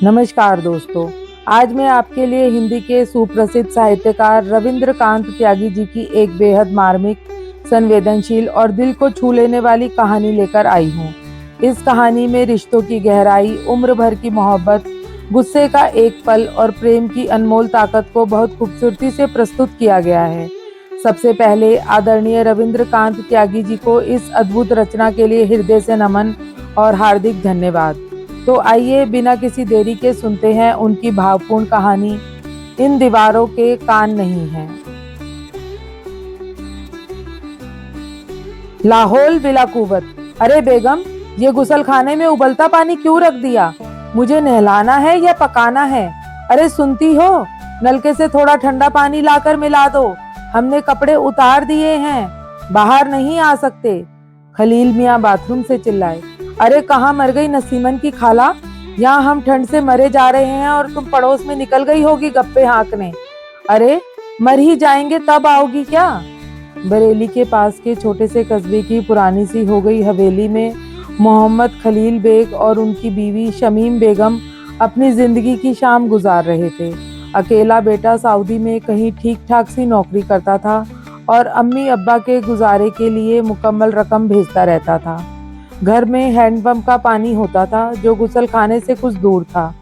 नमस्कार दोस्तों। आज मैं आपके लिए हिंदी के सुप्रसिद्ध साहित्यकार रविंद्रकांत त्यागी जी की एक बेहद मार्मिक, संवेदनशील और दिल को छू लेने वाली कहानी लेकर आई हूँ। इस कहानी में रिश्तों की गहराई, उम्र भर की मोहब्बत, गुस्से का एक पल और प्रेम की अनमोल ताकत को बहुत खूबसूरती से प्रस्तुत किया गया है। सबसे पहले आदरणीय रविंद्रकांत त्यागी जी को इस अद्भुत रचना के लिए हृदय से नमन और हार्दिक धन्यवाद। तो आइए बिना किसी देरी के सुनते हैं उनकी भावपूर्ण कहानी इन दीवारों के कान नहीं हैं। लाहौल विला कुवत। अरे बेगम, ये गुसल खाने में उबलता पानी क्यों रख दिया? मुझे नहलाना है या पकाना है? अरे सुनती हो, नलके से थोड़ा ठंडा पानी लाकर मिला दो। हमने कपड़े उतार दिए हैं, बाहर नहीं आ सकते। खलील मियाँ बाथरूम से चिल्लाए। अरे कहाँ मर गई नसीमन की खाला? यहाँ हम ठंड से मरे जा रहे हैं और तुम पड़ोस में निकल गई होगी गप्पे हाँकने। अरे मर ही जाएंगे तब आओगी क्या? बरेली के पास के छोटे से कस्बे की पुरानी सी हो गई हवेली में मोहम्मद खलील बेग और उनकी बीवी शमीम बेगम अपनी जिंदगी की शाम गुजार रहे थे। अकेला बेटा सऊदी में कहीं ठीक ठाक सी नौकरी करता था और अम्मी अब्बा के गुजारे के लिए मुकम्मल रकम भेजता रहता था। घर में हैंडपंप का पानी होता था जो गुसल खाने से कुछ दूर था।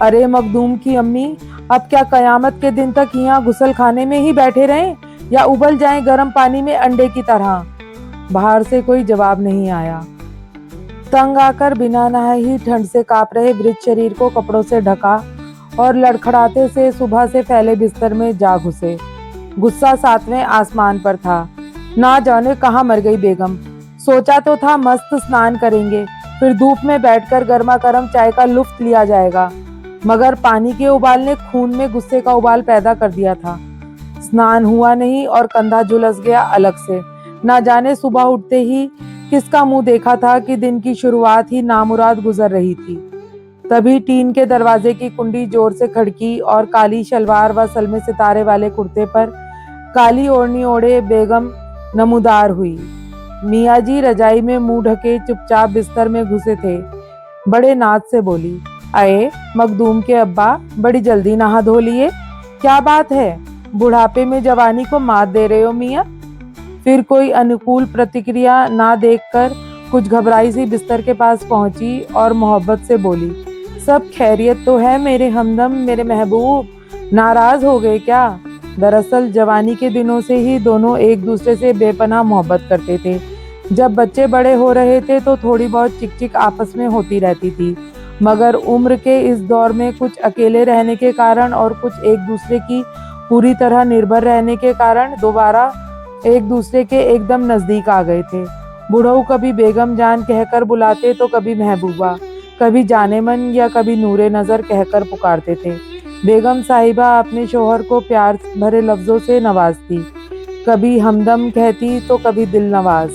अरे मखदूम की अम्मी, अब क्या कयामत के दिन तक यहाँ गुसल खाने में ही बैठे रहें या उबल जाएं गर्म पानी में अंडे की तरह? बाहर से कोई जवाब नहीं आया। तंग आकर बिना नहाए ही ठंड से कांप रहे वृद्ध शरीर को कपड़ों से ढका और लड़खड़ाते से सुबह से फैले बिस्तर में जा घुसे। गुस्सा सातवें आसमान पर था। ना जाने कहाँ मर गई बेगम। सोचा तो था मस्त स्नान करेंगे, फिर धूप में बैठकर गर्मा गर्म चाय का लुफ्त लिया जाएगा, मगर पानी के उबाल ने खून में गुस्से का उबाल पैदा कर दिया था। स्नान हुआ नहीं और कंधा झुलस गया अलग से। ना जाने सुबह उठते ही किसका मुंह देखा था कि दिन की शुरुआत ही नामुराद गुजर रही थी। तभी टीन के दरवाजे की कुंडी जोर से खड़की और काली शलवार व सलमे सितारे वाले कुर्ते पर काली ओढ़नी ओढ़े बेगम नमूदार हुई। मियाँ जी रजाई में मुंह ढके चुपचाप बिस्तर में घुसे थे। बड़े नाच से बोली, अये मखदूम के अब्बा, बड़ी जल्दी नहा धो लिए? क्या बात है, बुढ़ापे में जवानी को मात दे रहे हो मियाँ? फिर कोई अनुकूल प्रतिक्रिया ना देखकर कुछ घबराई सी बिस्तर के पास पहुंची और मोहब्बत से बोली, सब खैरियत तो है मेरे हमदम, मेरे महबूब, नाराज हो गए क्या? दरअसल जवानी के दिनों से ही दोनों एक दूसरे से बेपनाह मोहब्बत करते थे। जब बच्चे बड़े हो रहे थे तो थोड़ी बहुत चिक-चिक आपस में होती रहती थी, मगर उम्र के इस दौर में कुछ अकेले रहने के कारण और कुछ एक दूसरे की पूरी तरह निर्भर रहने के कारण दोबारा एक दूसरे के एकदम नजदीक आ गए थे। बुढ़ऊ कभी बेगम जान कहकर बुलाते तो कभी महबूबा, कभी जाने मन या कभी नूरे नजर कहकर पुकारते थे। बेगम साहिबा अपने शोहर को प्यार भरे लफ्जों से नवाजती, कभी हमदम कहती तो कभी दिल नवाज।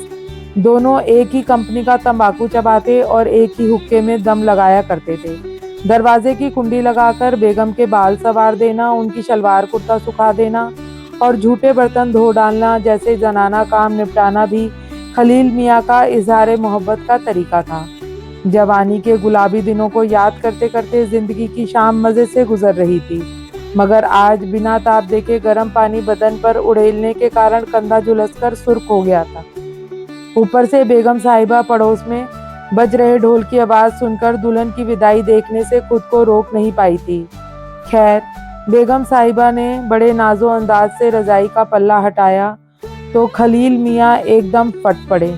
दोनों एक ही कंपनी का तंबाकू चबाते और एक ही हुक्के में दम लगाया करते थे। दरवाजे की कुंडी लगाकर बेगम के बाल सवार देना, उनकी शलवार कुर्ता सुखा देना और झूठे बर्तन धो डालना जैसे जनाना काम निपटाना भी खलील मियाँ का इजहार मोहब्बत का तरीका था। जवानी के गुलाबी दिनों को याद करते करते जिंदगी की शाम मजे से गुजर रही थी, मगर आज बिना ताप देके गर्म पानी बदन पर उड़ेलने के कारण कंधा झुलसकर सुर्ख हो गया था। ऊपर से बेगम साहिबा पड़ोस में बज रहे ढोल की आवाज सुनकर दुल्हन की विदाई देखने से खुद को रोक नहीं पाई थी। खैर, बेगम साहिबा ने बड़े नाजो अंदाज से रजाई का पल्ला हटाया तो खलील मियाँ एकदम फट पड़े।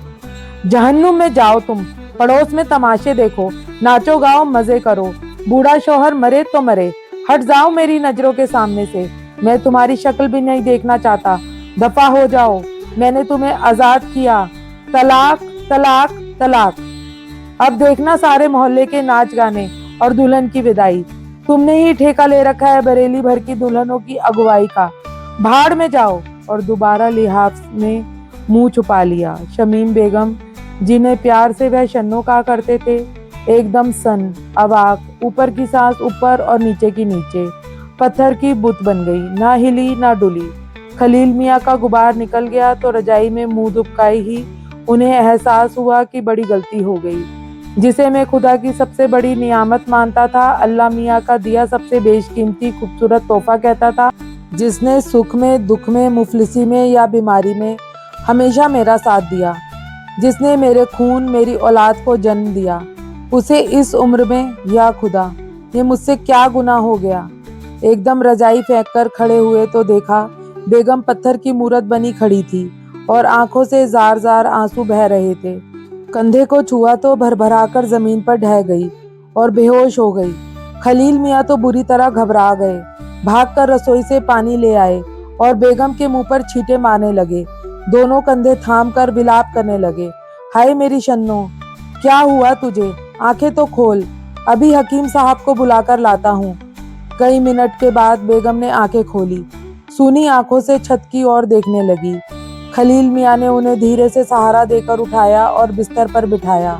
जहन्नुम में जाओ तुम, पड़ोस में तमाशे देखो, नाचो गाओ मजे करो, बूढ़ा शौहर मरे तो मरे, हट जाओ मेरी नजरों के सामने से, मैं तुम्हारी शक्ल भी नहीं देखना चाहता, दफा हो जाओ, मैंने तुम्हें आजाद किया, तलाक तलाक तलाक। अब देखना सारे मोहल्ले के नाच गाने और दुल्हन की विदाई। तुमने ही ठेका ले रखा है बरेली भर की दुल्हनों की अगुवाई का, भाड़ में जाओ। और दोबारा लिहाफ में मुंह छुपा लिया। शमीम बेगम, जिन्हें प्यार से वह शन्नो कहा करते थे, एकदम सन अवाक, ऊपर की सांस ऊपर और नीचे की नीचे, पत्थर की बुत बन गई, ना हिली ना डुली। खलील मियाँ का गुबार निकल गया तो रजाई में मुंह दुबकाई ही उन्हें एहसास हुआ कि बड़ी गलती हो गई। जिसे मैं खुदा की सबसे बड़ी नियामत मानता था, अल्लाह मियाँ का दिया सबसे बेशकीमती खूबसूरत तोहफा कहता था, जिसने सुख में, दुख में, मुफलिसी में या बीमारी में हमेशा मेरा साथ दिया, जिसने मेरे खून, मेरी औलाद को जन्म दिया, उसे इस उम्र में, या खुदा, ये मुझसे क्या गुनाह हो गया। एकदम रजाई फेंककर खड़े हुए तो देखा बेगम पत्थर की मूरत बनी खड़ी थी और आंखों से जार जार आंसू बह रहे थे। कंधे को छुआ तो भरभरा कर जमीन पर ढह गई और बेहोश हो गई। खलील मियाँ तो बुरी तरह घबरा गए, भागकर रसोई से पानी ले आए और बेगम के मुंह पर छींटे मारने लगे। दोनों कंधे थाम कर विलाप करने लगे, हाय मेरी शन्नो, क्या हुआ तुझे? आंखें तो खोल, अभी हकीम साहब को बुलाकर लाता हूँ। कई मिनट के बाद बेगम ने आंखें खोली, सूनी आंखों से छत की ओर देखने लगी। खलील मियाँ ने उन्हें धीरे से सहारा देकर उठाया और बिस्तर पर बिठाया।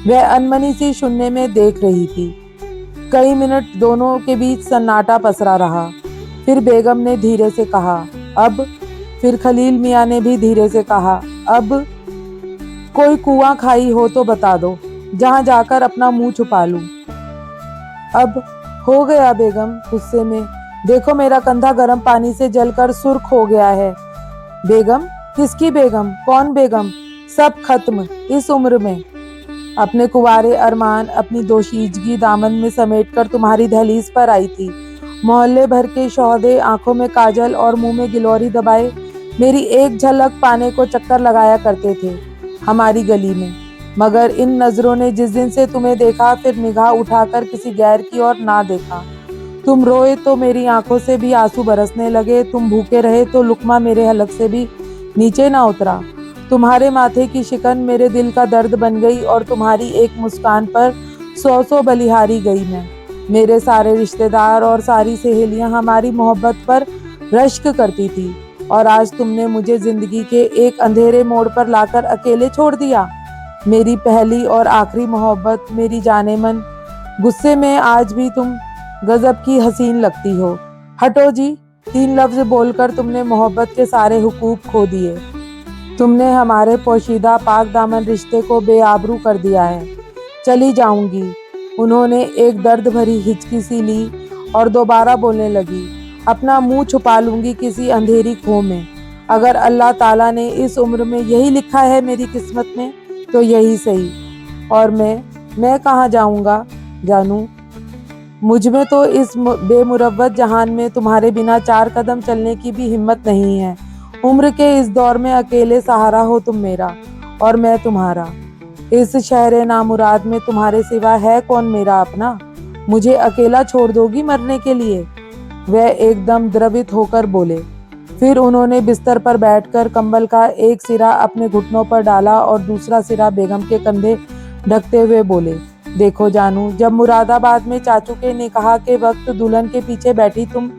वह अनमनी सी शून्य में देख रही थी। कई मिनट दोनों के बीच सन्नाटा पसरा रहा। फिर बेगम ने धीरे से कहा, अब? फिर खलील मियाँ ने भी धीरे से कहा, अब? कोई कुआं खाई हो तो बता दो, जहां जाकर अपना मुंह छुपा लूं। अब हो गया बेगम गुस्से में, देखो मेरा कंधा गर्म पानी से जलकर सुर्ख हो गया है। बेगम? किसकी बेगम? कौन बेगम? सब खत्म इस उम्र में। अपने कुंवारे अरमान अपनी दोशीजगी दामन में समेटकर तुम्हारी दहलीज पर आई थी। मोहल्ले भर के शौहदे आंखों में काजल और मुंह में गिलोरी दबाए मेरी एक झलक पाने को चक्कर लगाया करते थे हमारी गली में। मगर इन नजरों ने जिस दिन से तुम्हें देखा, फिर निगाह उठाकर किसी गैर की ओर ना देखा। तुम रोए तो मेरी आंखों से भी आंसू बरसने लगे, तुम भूखे रहे तो लुकमा मेरे हलक से भी नीचे ना उतरा। तुम्हारे माथे की शिकन मेरे दिल का दर्द बन गई और तुम्हारी एक मुस्कान पर 100 बलिहारी गई मैं। मेरे सारे रिश्तेदार और सारी सहेलियां हमारी मोहब्बत पर रश्क करती थी और आज तुमने मुझे जिंदगी के एक अंधेरे मोड़ पर लाकर अकेले छोड़ दिया। मेरी पहली और आखिरी मोहब्बत, मेरी जाने मन। गुस्से में आज भी तुम गजब की हसीन लगती हो। हटो जी, 3 लफ्ज बोलकर तुमने मोहब्बत के सारे हुकूक खो दिए। तुमने हमारे पोशीदा पाक दामन रिश्ते को बेआबरू कर दिया है। चली जाऊंगी। उन्होंने एक दर्द भरी हिचकी सी ली और दोबारा बोलने लगी, अपना मुंह छुपा लूंगी किसी अंधेरी खो में। अगर अल्लाह ताला ने इस उम्र में यही लिखा है मेरी किस्मत में, तो यही सही। और मैं कहाँ जाऊंगा जानू? मुझ में तो इस बेमुरव्वत जहान में तुम्हारे बिना 4 कदम चलने की भी हिम्मत नहीं है। उम्र के इस दौर में अकेले सहारा हो तुम मेरा और मैं तुम्हारा। इस शहर नामुराद में तुम्हारे सिवा है कौन मेरा अपना? मुझे अकेला छोड़ दोगी मरने के लिए? वह एकदम द्रवित होकर बोले। फिर उन्होंने बिस्तर पर बैठकर कंबल का एक सिरा अपने घुटनों पर डाला और दूसरा सिरा बेगम के कंधे ढकते हुए बोले, देखो जानू, जब मुरादाबाद में चाचू के निकाह के वक्त दुल्हन के पीछे बैठी तुम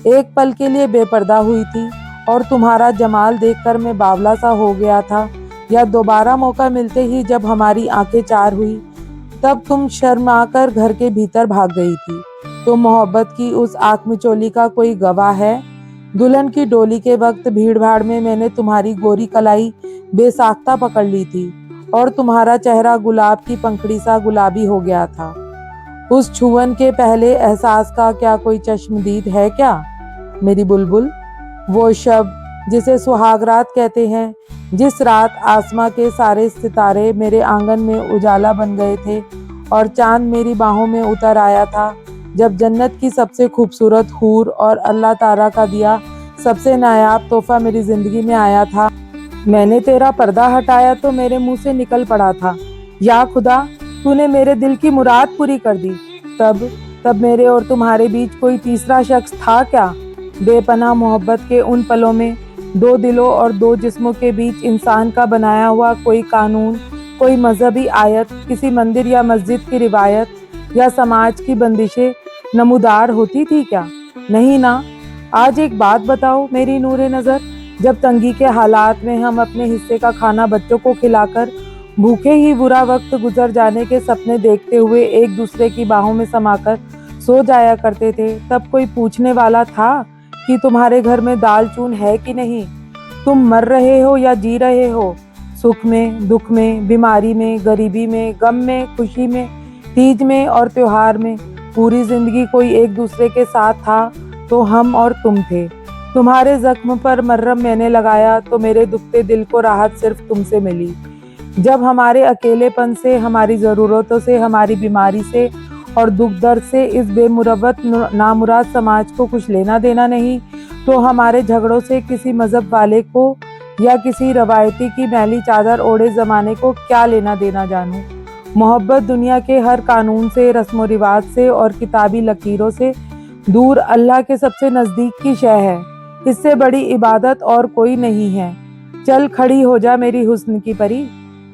एक पल के लिए बेपर्दा हुई थी और तुम्हारा जमाल देखकर मैं बावला सा हो गया था, या दोबारा मौका मिलते ही जब हमारी आंखें चार हुई तब तुम शर्माकर घर के भीतर भाग गई थी। तो मोहब्बत की उस आंख मिचोली का कोई गवाह है? दुल्हन की डोली के वक्त भीड़ भाड़ में मैंने तुम्हारी गोरी कलाई बेसाख्ता पकड़ ली थी और तुम्हारा चेहरा गुलाब की पंखड़ी सा गुलाबी हो गया था। उस छुअन के पहले एहसास का क्या कोई चश्मदीद है क्या मेरी बुलबुल? वो शब जिसे सुहागरात कहते हैं, जिस रात आसमां के सारे सितारे मेरे आंगन में उजाला बन गए थे और चांद मेरी बाहों में उतर आया था, जब जन्नत की सबसे खूबसूरत हूर और अल्लाह ताला का दिया सबसे नायाब तोहफा मेरी जिंदगी में आया था। मैंने तेरा पर्दा हटाया तो मेरे मुंह से निकल पड़ा था, या खुदा, तूने मेरे दिल की मुराद पूरी कर दी। तब मेरे और तुम्हारे बीच कोई तीसरा शख्स था क्या? बेपनाह मोहब्बत के उन पलों में 2 दिलों और 2 जिस्मों के बीच इंसान का बनाया हुआ कोई कानून, कोई मजहबी आयत, किसी मंदिर या मस्जिद की रिवायत या समाज की बंदिशें नमूदार होती थी क्या? नहीं ना। आज एक बात बताओ मेरी नूरे नज़र, जब तंगी के हालात में हम अपने हिस्से का खाना बच्चों को खिलाकर भूखे ही बुरा वक्त गुजर जाने के सपने देखते हुए एक दूसरे की बाहों में समाकर सो जाया करते थे, तब कोई पूछने वाला था कि तुम्हारे घर में दाल चून है कि नहीं? तुम मर रहे हो या जी रहे हो? सुख में, दुख में, बीमारी में, गरीबी में, गम में, खुशी में, तीज में और त्योहार में। पूरी जिंदगी कोई एक दूसरे के साथ था तो हम और तुम थे। तुम्हारे जख्म पर मर्हम मैंने लगाया तो मेरे दुखते दिल को राहत सिर्फ तुमसे मिली। जब हमारे अकेलेपन से, हमारी ज़रूरतों से, हमारी बीमारी से और दुख दर्द से इस बेमुरवत नामुराद समाज को कुछ लेना देना नहीं, तो हमारे झगड़ों से किसी मजहब वाले को या किसी रवायती की मैली चादर ओढ़े ज़माने को क्या लेना देना जानूं। मोहब्बत दुनिया के हर कानून से, रस्म रिवाज से और किताबी लकीरों से दूर अल्लाह के सबसे नज़दीक की शय है। इससे बड़ी इबादत और कोई नहीं है। चल खड़ी हो जा मेरी हुस्न की परी,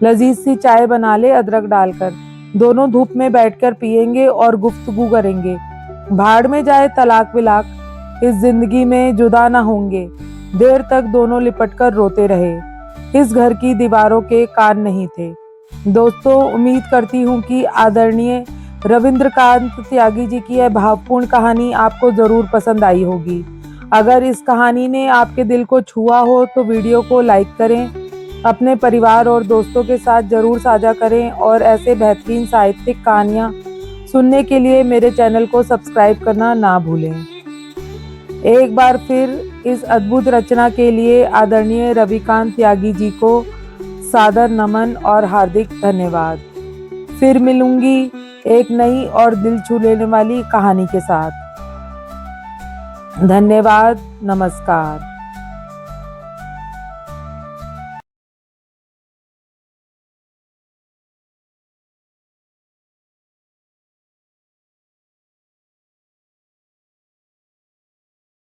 लजीज सी चाय बना ले अदरक डालकर। दोनों धूप में बैठकर पिएंगे और गुफ्तगू करेंगे। भाड़ में जाए तलाक विलाक, इस जिंदगी में जुदा ना होंगे। देर तक दोनों लिपटकर रोते रहे। इस घर की दीवारों के कान नहीं थे। दोस्तों, उम्मीद करती हूँ कि आदरणीय रविंद्रकांत त्यागी जी की यह भावपूर्ण कहानी आपको ज़रूर पसंद आई होगी। अगर इस कहानी ने आपके दिल को छुआ हो तो वीडियो को लाइक करें, अपने परिवार और दोस्तों के साथ ज़रूर साझा करें और ऐसे बेहतरीन साहित्यिक कहानियाँ सुनने के लिए मेरे चैनल को सब्सक्राइब करना ना भूलें। एक बार फिर इस अद्भुत रचना के लिए आदरणीय रविकांत त्यागी जी को सादर नमन और हार्दिक धन्यवाद। फिर मिलूंगी एक नई और दिल छू लेने वाली कहानी के साथ। धन्यवाद, नमस्कार।